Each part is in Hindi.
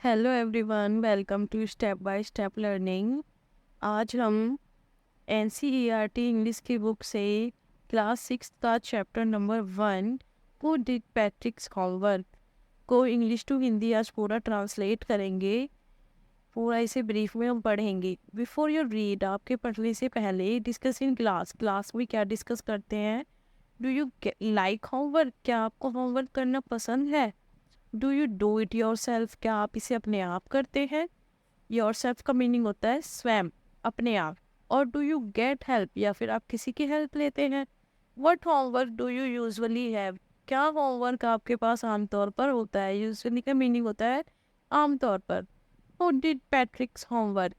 Hello everyone, welcome to step by step learning. आज हम एनसीईआरटी इंग्लिश की बुक से क्लास 6 का chapter number 1 who did Patrick's homework को इंग्लिश टू हिंदी आज पूरा ट्रांसलेट करेंगे। पूरा इसे ब्रीफ में हम पढ़ेंगे। बिफोर यू रीड, आपके पढ़ने से पहले डिस्कस इन क्लास में क्या डिस्कस करते हैं। डू यू लाइक होमवर्क, क्या आपको होमवर्क करना पसंद है। Do you do it your self, क्या आप इसे अपने आप करते हैं। योर सेल्फ का मीनिंग होता है स्वयं, अपने आप। और डू यू गेट हेल्प, या फिर आप किसी की हेल्प लेते हैं। What homework do you usually have, क्या होमवर्क आपके पास आमतौर पर होता है। यूजली का मीनिंग होता है आमतौर पर। Who did Patrick's homework,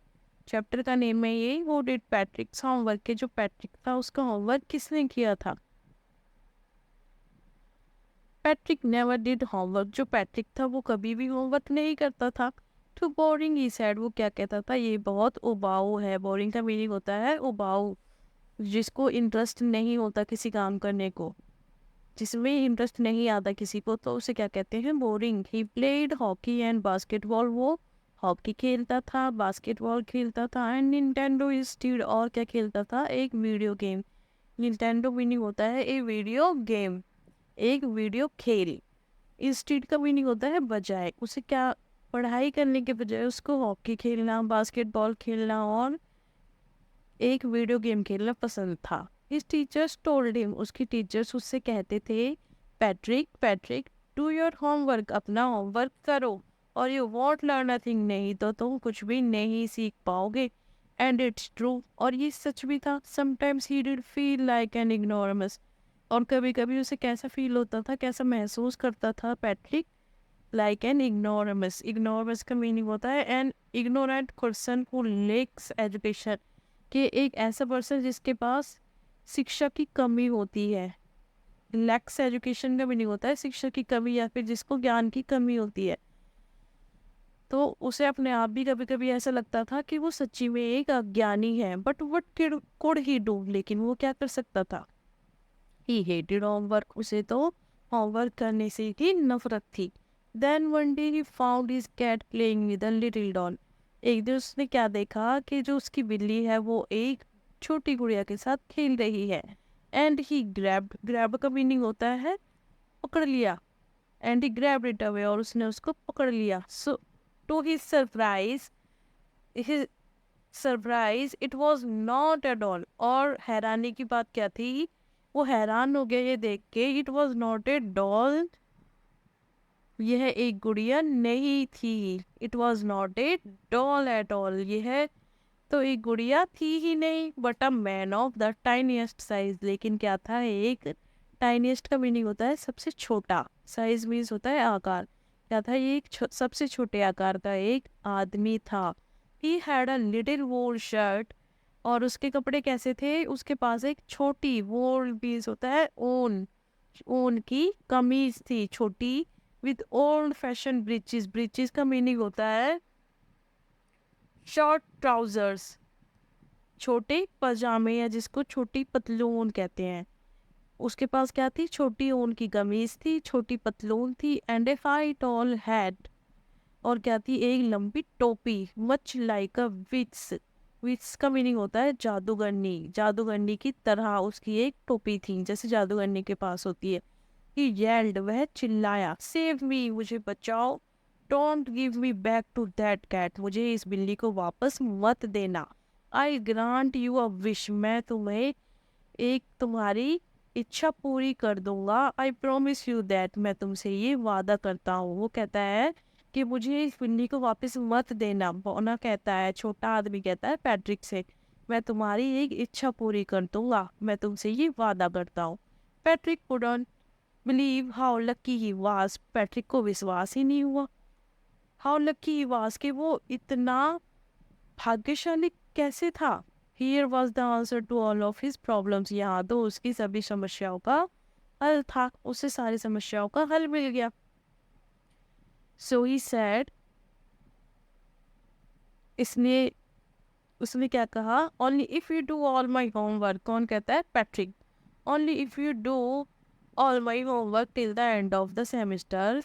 chapter का नेम है ये, हु डिड पैट्रिक्स होमवर्क के जो पैट्रिक था उसका होमवर्क किसने किया था। पैट्रिक नेवर डिड होमवर्क, जो पैट्रिक था वो कभी भी होमवर्क नहीं करता था। टू बोरिंग ही सैड, वो क्या कहता था, ये बहुत उबाऊ है। बोरिंग का मीनिंग होता है उबाऊ, जिसको इंटरेस्ट नहीं होता किसी काम करने को, जिसमें इंटरेस्ट नहीं आता किसी को, तो उसे क्या कहते हैं, boring. He played hockey and basketball, वो हॉकी खेलता था, बास्केटबॉल खेलता था। एंड निंटेंडो इंस्टीड, और क्या खेलता था, एक वीडियो गेम। निंटेंडो मीनिंग होता है ए वीडियो गेम, एक वीडियो खेल। इंस्टीड का मीनिंग होता है बजाय, उसे क्या, पढ़ाई करने के बजाय उसको हॉकी खेलना, बास्केटबॉल खेलना और एक वीडियो गेम खेलना पसंद था। हिज टीचर्स टोल्ड हिम, उसकी टीचर्स उससे कहते थे, Patrick Patrick do your homework, अपना होमवर्क करो, और यू वॉन्ट लर्न नथिंग, नहीं तो तुम कुछ भी नहीं सीख पाओगे। एंड इट्स ट्रू, और ये सच भी था। Sometimes he did feel like an ignoramus, और कभी कभी उसे कैसा फील होता था, कैसा महसूस करता था Patrick, like an ignoramus. Ignoramus का मीनिंग होता है an ignorant person who lacks education, कि एक ऐसा पर्सन जिसके पास शिक्षा की कमी होती है। लैक्स एजुकेशन का मीनिंग होता है शिक्षा की कमी, या फिर जिसको ज्ञान की कमी होती है। तो उसे अपने आप भी कभी कभी ऐसा लगता था कि वो सच्ची में एक अज्ञानी है। But what could he do, लेकिन वो क्या कर सकता था। ही हेटेड होमवर्क, उसे तो होमवर्क करने से ही नफरत थी। Then one day he found his cat playing with a little doll, एक दिन उसने क्या देखा कि जो उसकी बिल्ली है वो एक छोटी गुड़िया के साथ खेल रही है। एंड ही ग्रैब्ड, ग्रैब का मीनिंग होता है पकड़ लिया। And he grabbed it away, और उसने उसको पकड़ लिया। So to his surprise it was not at all, और हैरानी की बात क्या थी, वो हैरान हो गया ये देख के। It was not a doll, यह एक गुड़िया नहीं थी। It was not a doll at all, यह तो एक गुड़िया थी ही नहीं। But a man of the tiniest size, लेकिन क्या था, एक टाइनीस्ट का मीनिंग होता है सबसे छोटा, साइज मीन्स होता है आकार। क्या था, ये एक सबसे छोटे आकार का एक आदमी था। He had a little wool shirt, और उसके कपड़े कैसे थे, उसके पास एक छोटी, वोल मीन्स होता है ऊन, ऊन की कमीज थी छोटी। With old fashion breaches, breaches का मीनिंग होता है शॉर्ट ट्राउजर्स, छोटे पजामे, या जिसको छोटी पतलून कहते हैं। उसके पास क्या थी, छोटी ऊन की कमीज थी, छोटी पतलून थी। And a high tall hat, और क्या थी, एक लंबी टोपी। Much like a witch's, witch's का मीनिंग होता है जादूगरनी, जादूगरनी की तरह उसकी एक टोपी थी, जैसे जादूगरनी के पास होती है। ही येल्ड, वह चिल्लाया, सेव मी, मुझे बचाओ। Don't give me back to that cat, मुझे इस बिल्ली को वापस मत देना। I grant you a wish, मैं तुम्हें एक तुम्हारी इच्छा पूरी कर दूंगा। आई प्रोमिस यू दैट, मैं तुमसे ये वादा करता हूँ। वो कहता है कि मुझे इस बिल्ली को वापस मत देना। बोना कहता है, छोटा आदमी कहता है पैट्रिक से, मैं तुम्हारी एक इच्छा पूरी कर दूंगा, मैं तुमसे ये वादा करता हूँ। Patrick couldn't believe how lucky he was, Patrick को विश्वास ही नहीं हुआ। हाउ लकी ही वाज, कि वो इतना भाग्यशाली कैसे था। Here was the answer to all of his problems, यहाँ तो उसकी सभी समस्याओं का हल था, उसे सारी समस्याओं का हल मिल गया। सो ही सैड, इसने उसने क्या कहा, only if you do all my homework, कौन कहता है, Patrick. Only if you do all my homework till the end of the semester,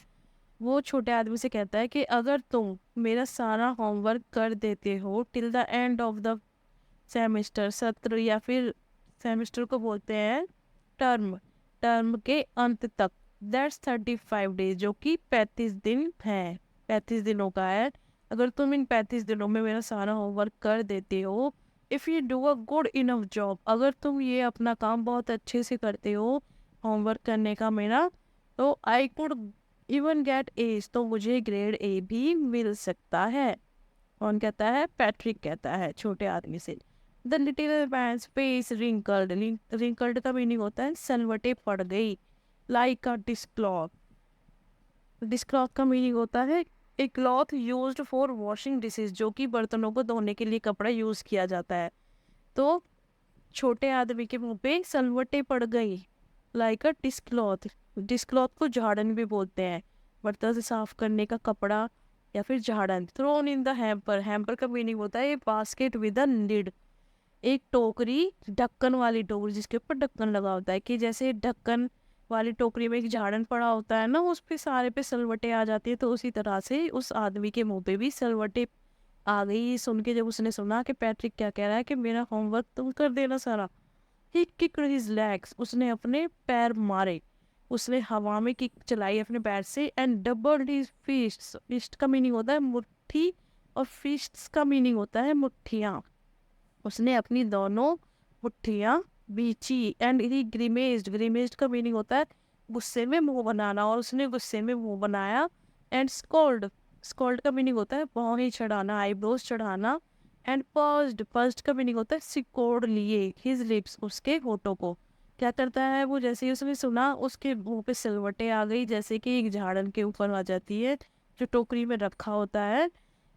वो छोटे आदमी से कहता है कि अगर तुम मेरा सारा होमवर्क कर देते हो till the end of the semester, सत्र या फिर सेमेस्टर को बोलते हैं टर्म, टर्म के अंत तक, दैट्स 35 डेज, जो कि 35 दिन है, 35 दिनों का है। अगर तुम इन 35 दिनों में मेरा सारा होमवर्क कर देते हो, if you do a good enough job, अगर तुम ये अपना काम बहुत अच्छे से करते हो होमवर्क करने का मेरा, तो I could even get A's, तो मुझे ग्रेड ए भी मिल सकता है। कौन कहता है? पैट्रिक कहता है छोटे आदमी से। The little man's face wrinkled, wrinkled का मीनिंग होता है सलवटें पड़ गई, लाइक अ डिस्क्लॉथ, डिस्क्लॉथ का मीनिंग होता है a cloth used for washing dishes, जो कि बर्तनों को धोने के लिए कपड़ा यूज किया जाता है। तो छोटे आदमी के मुंह पे सलवटें पड़ गई, लाइक अ डिस्क्लॉथ, डिस्क्लॉथ को झाड़न भी बोलते हैं, बर्तन से साफ करने का कपड़ा या फिर झाड़न। Thrown in the hamper, hamper का मीनिंग होता है बास्केट विद अ लिड, एक टोकरी, ढक्कन वाली टोकरी जिसके ऊपर ढक्कन लगा होता है, कि जैसे ढक्कन वाली टोकरी में एक झाड़न पड़ा होता है ना, उस पे सारे पे सलवटें आ जाती है, तो उसी तरह से उस आदमी के मुंह पे भी सलवटें आ गई। ये सुन के जब उसने सुना कि पैट्रिक क्या कह रहा है कि मेरा होमवर्क तुम कर देना सारा, ही किक्ड हिज लेग्स, उसने अपने पैर मारे, उसने हवा में किक चलाई अपने पैर से, and doubled his fists, fist का मीनिंग होता है मुट्ठी और फिस्ट्स का मीनिंग होता है मुट्ठियाँ, उसने अपनी दोनों मुट्ठियाँ बीची, एंड ही ग्रीमेज्ड, ग्रीमेज्ड का मीनिंग होता है गुस्से में मुंह बनाना, और उसने गुस्से में मुंह बनाया। एंड स्कोल्ड, स्कोल्ड का मीनिंग होता है भौहें चढ़ाना, आईब्रोज चढ़ाना। एंड पर्स्ड, पर्स्ड का मीनिंग होता है सिकोड़ लिए, हिज लिप्स, उसके होठों को। क्या करता है वो, जैसे ही उसने सुना उसके मुंह पे सिलवटें आ गई, जैसे कि एक झाड़न के ऊपर आ जाती है जो टोकरी में रखा होता है।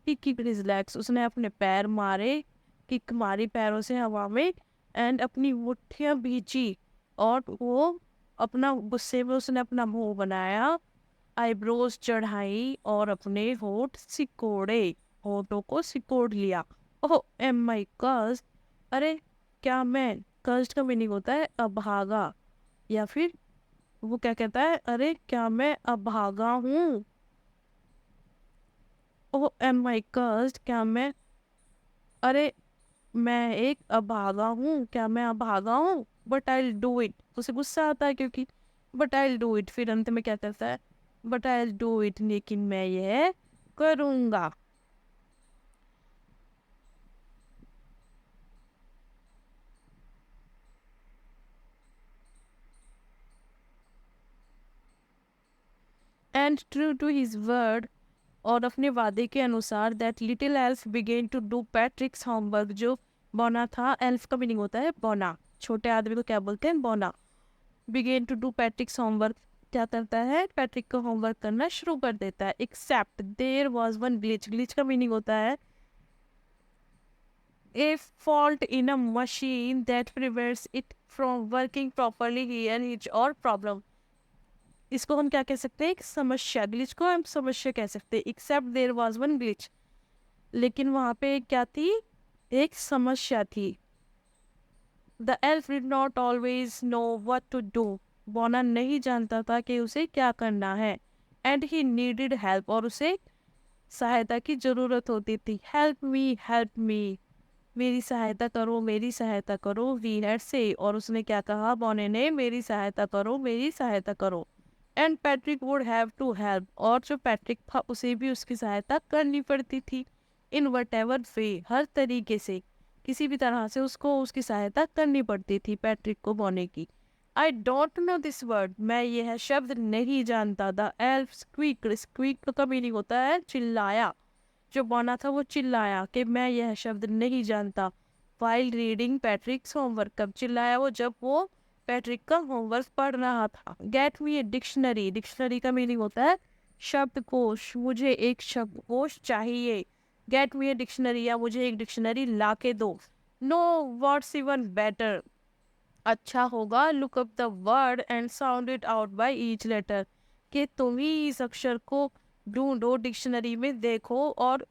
ही किक्ड हिज लेग्स, उसने अपने पैर मारे, किक मारी पैरों से हवा में, एंड अपनी मुट्ठियां भींची, और वो अपना गुस्से में उसने अपना मुंह बनाया, आईब्रोज चढ़ाई और अपने होठ सिकोड़े, होठों को सिकोड़ लिया। ओह एम माई कज, अरे क्या मैं, कज्ड का मीनिंग होता है अभागा, या फिर वो क्या कहता है, अरे क्या मैं अभागा हूँ। ओह एम माई कज, क्या मैं, अरे मैं एक अभागा हूँ, क्या मैं अभागा हूँ। बट आई डू इट, उसे गुस्सा आता है क्योंकि, बट आई डू इट, फिर अंत में क्या कहता है, बट आई डू इट, लेकिन मैं यह करूँगा। And true to his word, और अपने वादे के अनुसार, that little elf began to do Patrick's homework, जो बोना था, एल्फ का मीनिंग होता है बोना, छोटे आदमी को क्या बोलते हैं, बोना। Began to do Patrick's homework, क्या करता है, पैट्रिक का होमवर्क करना शुरू कर देता है। Except there was one glitch, glitch का मीनिंग होता है a fault in a machine that prevents it from working properly, here hitch or problem। इसको हम क्या कह सकते हैं, एक समस्या, ग्लिच को हम समस्या कह सकते हैं। Except there was one glitch, लेकिन वहां पे क्या थी, एक समस्या थी। The elf did not always know what to do, बोना नहीं जानता था कि उसे क्या करना है। एंड ही नीडेड हेल्प, और उसे सहायता की जरूरत होती थी। हेल्प मी, मेरी सहायता करो, मेरी सहायता करो, वी हैड से, और उसने क्या कहा, बोने ने, मेरी सहायता करो, मेरी सहायता करो। And Patrick would have to help, और जो पैट्रिक था उसे भी उसकी सहायता करनी पड़ती थी। इन वट एवर वे, हर तरीके से, किसी भी तरह से उसको उसकी सहायता करनी पड़ती थी पैट्रिक को, बोने की। I don't know this word, मैं यह शब्द नहीं जानता। द एल्फ स्क्वीक्ड, स्क्वीक्ड का मीनिंग होता है चिल्लाया, जो बोना था वो चिल्लाया कि मैं यह शब्द नहीं जानता। वाइल रीडिंग पैट्रिक्स होमवर्क, कब चिल्लाया वो, जब वो पैट्रिक का होमवर्क पढ़ रहा था। Get me a dictionary, dictionary का मीनिंग होता है शब्दकोश, मुझे एक शब्दकोश चाहिए। गेट मी ए डिक्शनरी, या मुझे एक डिक्शनरी ला के दो। नो वर्ड्स इवन बेटर, अच्छा होगा, look up the word and sound it out by each letter, कि तुम ही इस अक्षर को ढूंढो, डिक्शनरी में देखो और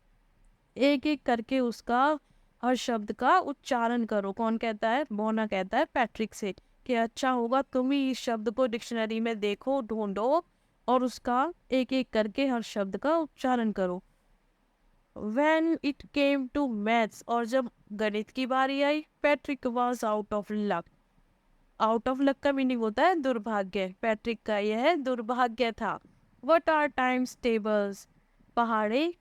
एक एक करके उसका, हर शब्द का उच्चारण करो। कौन कहता है, बोना कहता है पैट्रिक से कि अच्छा होगा तुम ही इस शब्द को डिक्शनरी में देखो, ढूंढो और उसका एक एक करके हर शब्द का उच्चारण करो। When it came to maths, और जब गणित की बारी आई, Patrick was out of luck. Out of luck का मीनिंग होता है दुर्भाग्य। पैट्रिक का यह दुर्भाग्य था। वट आर टाइम्स टेबल्स, पहाड़े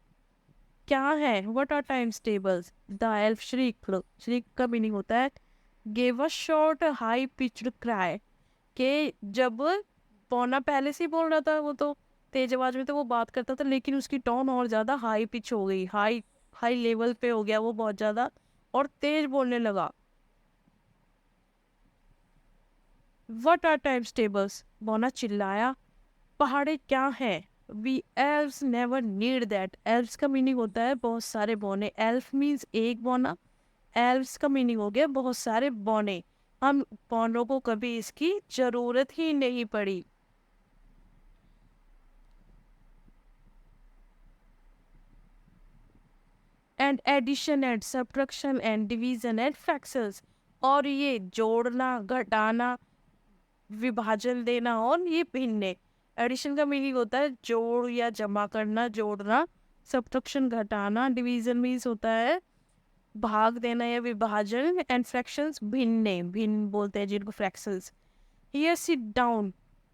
क्या है? What are times tables. The elf shriek, shriek का मीनिंग होता है gave a short high pitched cry, के जब पौना पहले से ही बोल रहा था, वो तो तेज आवाज में तो वो बात करता था, लेकिन उसकी टोन और ज्यादा हाई पिच हो गई, हाई हाई लेवल पे हो गया वो, बहुत ज्यादा और तेज बोलने लगा। वट आर टाइम्स टेबल्स, बोना चिल्लाया, पहाड़े क्या है? We elves never need that. Elves का मीनिंग होता है बहुत सारे बौने। एल्फ मीन्स एक बौना, एल्व्स का मीनिंग हो गया बहुत सारे बौने। हम बौनों को कभी इसकी जरूरत ही नहीं पड़ी। And addition and subtraction and division and fractions, और ये जोड़ना, घटाना, विभाजन देना और ये भिन्न। एडिशन का मीनिंग होता है जोड़ या जमा करना, जोड़ना। सब्ट्रैक्शन घटाना, डिवीजन मीन्स होता है भाग देना या विभाजन, एंड फ्रैक्शंस भिन्न, भिन्न बोलते हैं जिनको fractions. Here sit down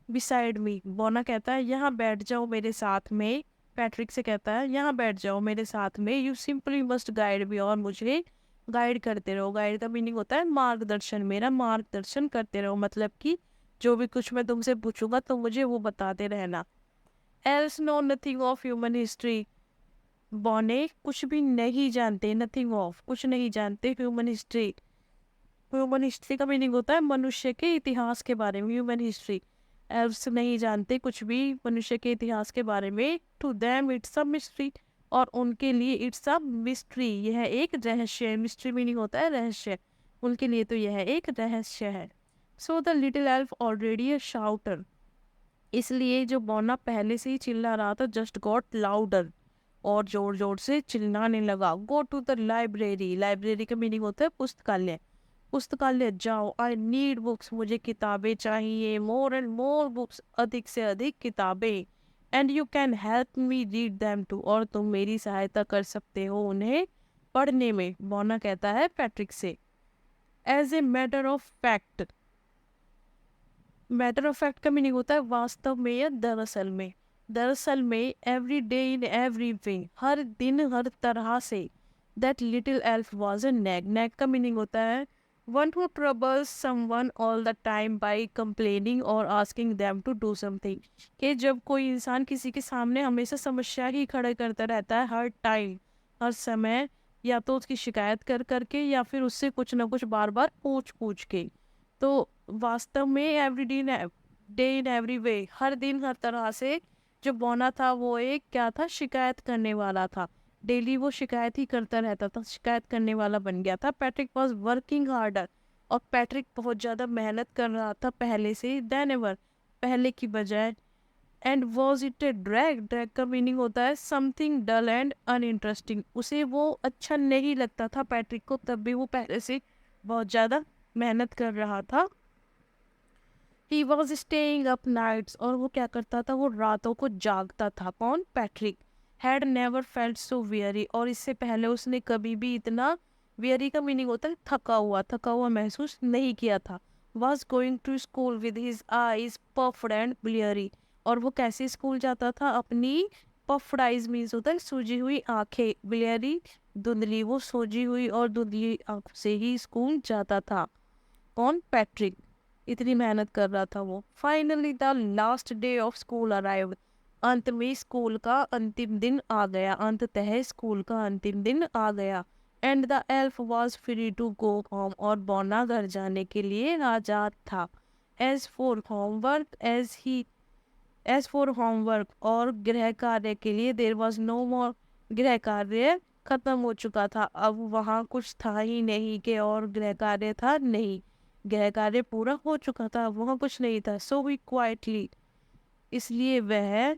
beside me, बोना कहता है यहाँ बैठ जाओ मेरे साथ में। पैट्रिक से कहता है यहाँ बैठ जाओ मेरे साथ में। You simply must guide me, और मुझे गाइड करते रहो। गाइड का मीनिंग होता है मार्गदर्शन, मेरा मार्गदर्शन करते रहो, मतलब कि जो भी कुछ मैं तुमसे पूछूंगा तो मुझे वो बताते रहना। Elves know nothing of human history, बौने कुछ भी नहीं जानते, नथिंग ऑफ कुछ नहीं जानते, ह्यूमन हिस्ट्री। ह्यूमन हिस्ट्री का मीनिंग होता है मनुष्य के इतिहास के बारे में, ह्यूमन हिस्ट्री। एल्व्स नहीं जानते कुछ भी मनुष्य के इतिहास के बारे में। To them it's a mystery, और उनके लिए इट्स अ मिस्ट्री, यह एक रहस्य है। मिस्ट्री मीनिंग होता है रहस्य, उनके लिए तो यह एक रहस्य है। So the little elf already अ शाउटर, इसलिए जो बौना पहले से ही चिल्ला रहा था, जस्ट गॉट लाउडर, और जोर जोर से चिल्लाने लगा। Go to the library, library का मीनिंग होता है पुस्तकालय। पुस्तकालय जाओ। आई नीड बुक्स, मुझे किताबें चाहिए। मोर एंड मोर बुक्स, अधिक से अधिक किताबें। And you can help me read them too, और तुम मेरी सहायता कर सकते हो उन्हें पढ़ने में, बौना कहता है पैट्रिक से। As a matter of fact, matter of fact का मीनिंग होता है वास्तव में या दरअसल में। दरअसल में, every day in every way, हर दिन हर तरह से। That little elf was a nag, nag का मीनिंग होता है one who troubles someone all the time by complaining और asking them to do something, कि जब कोई इंसान किसी के सामने हमेशा समस्या ही खड़े करता रहता है, हर टाइम हर समय, या तो उसकी शिकायत कर करके या फिर उससे कुछ ना कुछ बार बार पूछ पूछ के। तो वास्तव में every day in every way, हर दिन हर तरह से, जो बौना था वो एक क्या था, शिकायत करने वाला था। डेली वो शिकायत ही करता रहता था, शिकायत करने वाला बन गया था। पैट्रिक वॉज वर्किंग हार्डर, और पैट्रिक बहुत ज़्यादा मेहनत कर रहा था पहले से, देन एवर, पहले की बजाय। And was it A drag, drag का मीनिंग होता है समथिंग डल एंड अनइंटरेस्टिंग, उसे वो अच्छा नहीं लगता था पैट्रिक को, तब भी वो पहले से बहुत ज़्यादा मेहनत कर रहा था। He was staying up nights, और वो क्या करता था, वो रातों को जागता था। कौन? Patrick. Had never felt so weary, और इससे पहले उसने कभी भी इतना, वियरी का मीनिंग होता है थका हुआ महसूस नहीं किया था। Was going to school with his eyes puffed and bleary, और वो कैसे स्कूल जाता था, अपनी पफ्ड आईज मीन्स होता है सूजी हुई आंखें, ब्लियरी धुंधली, वो सोजी हुई और धुंधली आंख से ही स्कूल जाता था। कौन? पैट्रिक। इतनी मेहनत कर रहा था वो। Finally the last day of school arrive, अंत में स्कूल का अंतिम दिन आ गया, अंततः स्कूल का अंतिम दिन आ गया। And the elf was free to go home, और बौना घर जाने के लिए आजाद था। एज फॉर होमवर्क और गृह कार्य के लिए, देर वॉज नो मोर, गृह कार्य खत्म हो चुका था, अब वहाँ कुछ था ही नहीं, कि और गृह कार्य था नहीं, गृह कार्य पूरा हो चुका था, वहाँ कुछ नहीं था। सो वी क्वाइटली, इसलिए वह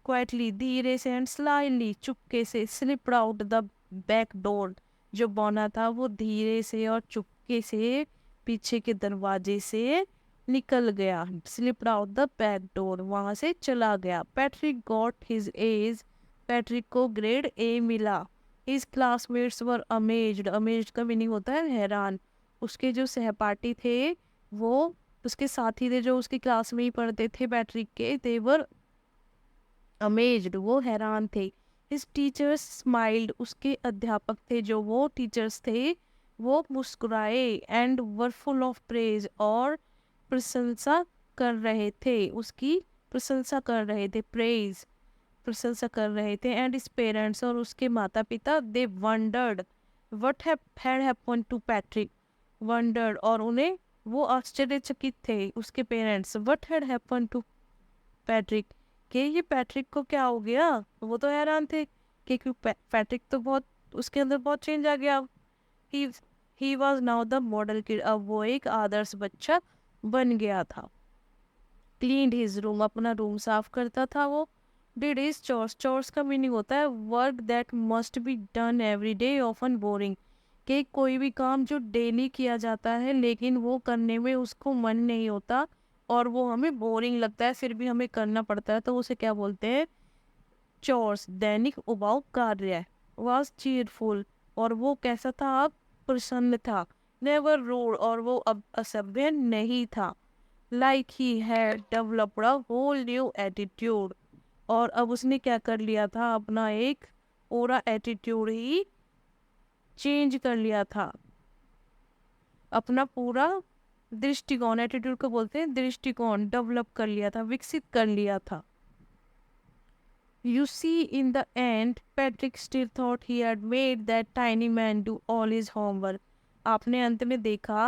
क्वाइटली धीरे से एंड स्लाइली चुपके से, slipped out the back door, जो बौना था वो धीरे से और चुपके से पीछे के दरवाजे से निकल गया, slipped out the back door, वहां से चला गया। Patrick got his age, Patrick को ग्रेड ए मिला। हिज क्लासमेट्स वर अमेज्ड, अमेज्ड का मीनिंग होता है हैरान। उसके जो सहपाठी थे, वो उसके साथी थे जो उसकी क्लास में ही पढ़ते थे पैट्रिक के, दे वर अमेज्ड, वो हैरान थे। हिज टीचर्स स्माइल्ड, उसके अध्यापक थे जो वो टीचर्स थे, वो मुस्कुराए। And were full of praise, और प्रशंसा कर रहे थे, उसकी प्रशंसा कर रहे थे, प्रेज प्रशंसा कर रहे थे। एंड हिज पेरेंट्स, और उसके माता पिता, they wondered what had happened to Patrick, wondered, और उन्हें वो आश्चर्यचकित थे, उसके parents, what had happened to Patrick, कि ये पैट्रिक को क्या हो गया। वो तो हैरान थे कि क्यों पैट्रिक तो बहुत, उसके अंदर बहुत चेंज आ गया। He he was now the model kid, अब वो एक आदर्श बच्चा बन गया था। क्लीन्ड हिज रूम, अपना रूम साफ करता था वो। डिड हिज चोर्स, चोर्स का मीनिंग होता है work that must be done every day, often boring, कि कोई भी काम जो डेली किया जाता है लेकिन वो करने में उसको मन नहीं होता और वो हमें बोरिंग लगता है फिर भी हमें करना पड़ता है, तो उसे क्या बोलते हैं, चोर्स। दैनिक उबाऊ कार्य। वॉज चीयरफुल, और वो कैसा था, अब प्रसन्न था। नेवर रूड, और वो अब असभ्य नहीं था। Like he had developed a whole new attitude, और अब उसने क्या कर लिया था, अपना एक पूरा एटीट्यूड ही चेंज कर लिया था, अपना पूरा दृष्टिकोण, एटीट्यूड को बोलते हैं दृष्टिकोण, डेवलप कर लिया था, विकसित कर लिया था। You see, in the end, Patrick still thought he had made that tiny man do all his homework. आपने अंत में देखा,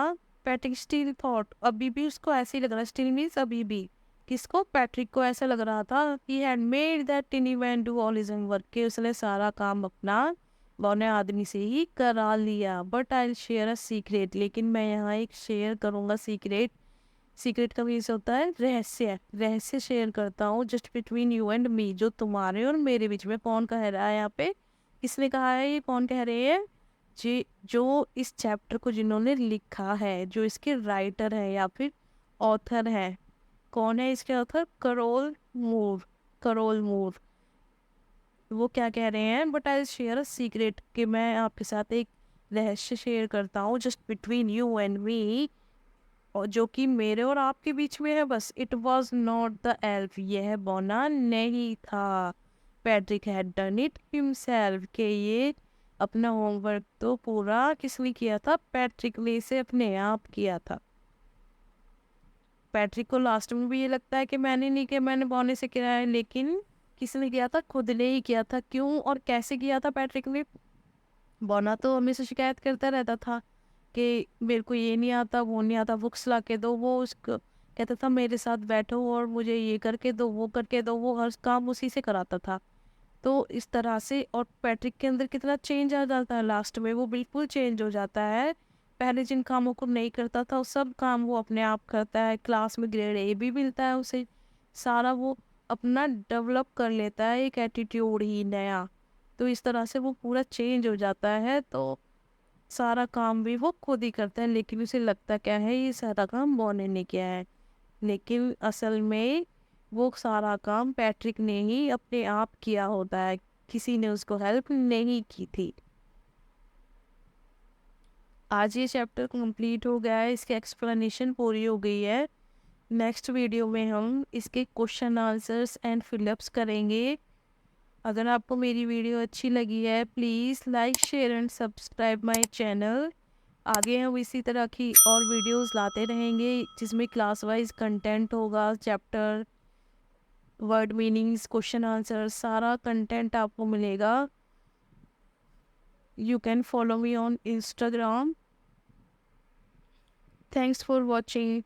पैट्रिक स्टिल थॉट, अभी भी उसको ऐसे ही लग रहा, स्टिल मीन्स अभी भी, किसको, पैट्रिक को ऐसा लग रहा था, he had made that tiny man do all his homework, कि उसने सारा काम अपना बौने आदमी से ही करा लिया। But I share a secret, लेकिन मैं यहाँ एक शेयर करूँगा सीक्रेट। सीक्रेट का मीन्स होता है रहस्य, रहस्य शेयर करता हूँ, just between you and me, जो तुम्हारे और मेरे बीच में। कौन कह रहा है यहाँ पे, किसने कहा है, ये कौन कह रहे हैं, जी जो इस चैप्टर को जिन्होंने लिखा है, जो इसके राइटर है या फिर ऑथर है, कौन है इसके ऑथर, करोल मूर, करोल मूर। वो क्या कह रहे हैं, but I share a secret, कि मैं आपके साथ एक रहस्य शेयर करता हूँ, just between you and me, और जो कि मेरे और आपके बीच में है बस। It was not the elf, यह बौना नहीं था। Patrick had done it himself, के ये अपना होमवर्क तो पूरा किसने किया था, पैट्रिक ने इसे अपने आप किया था। पैट्रिक को लास्ट में भी ये लगता है कि मैंने नहीं किया, मैंने बौने से किया है, लेकिन किसने किया था, खुद ने ही किया था। क्यों और कैसे किया था पैट्रिक ने, बौना तो हमेशा शिकायत करता रहता था कि मेरे को ये नहीं आता, वो नहीं आता, बुक्स ला के दो, वो उसको कहता था मेरे साथ बैठो और मुझे ये करके दो, वो करके दो, वो हर काम उसी से कराता था। तो इस तरह से, और पैट्रिक के अंदर कितना चेंज आ जाता है लास्ट में, वो बिल्कुल चेंज हो जाता है। पहले जिन कामों को नहीं करता था वो सब काम वो अपने आप करता है, क्लास में ग्रेड ए भी मिलता है उसे, सारा वो अपना डेवलप कर लेता है, एक एटीट्यूड ही नया। तो इस तरह से वो पूरा चेंज हो जाता है, तो सारा काम भी वो खुद ही करता है, लेकिन उसे लगता क्या है ये सारा काम बॉने ने किया है, लेकिन असल में वो सारा काम पैट्रिक ने ही अपने आप किया होता है, किसी ने उसको हेल्प नहीं की थी। आज ये चैप्टर कंप्लीट हो गया है, इसकी एक्सप्लेनेशन पूरी हो गई है। नेक्स्ट वीडियो में हम इसके क्वेश्चन आंसर्स एंड फिलअप्स करेंगे। अगर आपको मेरी वीडियो अच्छी लगी है, please like share and subscribe my channel. आगे हम इसी तरह की और वीडियोस लाते रहेंगे जिसमें क्लास वाइज कंटेंट होगा, chapter, word meanings, question answer, सारा कंटेंट आपको मिलेगा। You can follow me on Instagram. Thanks for watching.